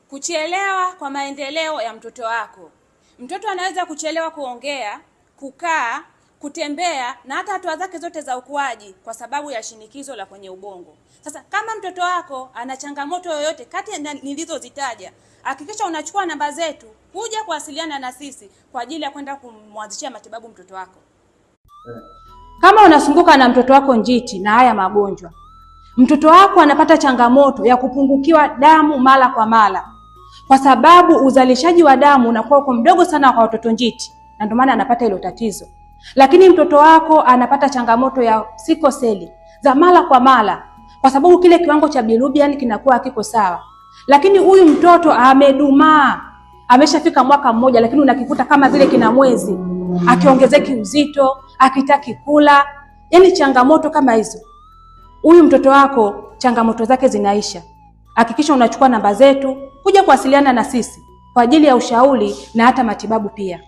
Kuchelewa kwa maendeleo ya mtoto wako. Mtoto anaweza kuchelewa kuongea, kukaa, kutembea na hata hatua zake zote za ukuaji kwa sababu ya shinikizo la kwenye ubongo. Sasa kama mtoto wako ana changamoto yoyote kati ya nilizozitaja, hakikisha unachukua namba zetu kuja kuwasiliana na sisi kwa ajili ya kwenda kumwanzishia matibabu mtoto wako. Kama unasumbuka na mtoto wako njiti na haya magonjwa, mtoto wako anapata changamoto ya kupungukiwa damu mara kwa mara, kwa sababu uzalishaji wa damu unakuwa uko mdogo sana kwa watoto njiti, na ndio maana anapata hilo tatizo. Lakini mtoto wako anapata changamoto ya sikoseli za mara kwa mara, kwa sababu kile kiwango cha bilirubin kinakuwa hakiko sawa. Lakini huyu mtoto amedumaa, ameshafika mwaka mmoja, lakini unakikuta kama vile kina mwezi, akiongezeki uzito, akitaki kula, yani changamoto kama hizo. Huyu mtoto wako changamoto zake zinaisha. Hakikisha unachukua namba zetu kuja kuwasiliana na sisi kwa ajili ya ushauri na hata matibabu pia.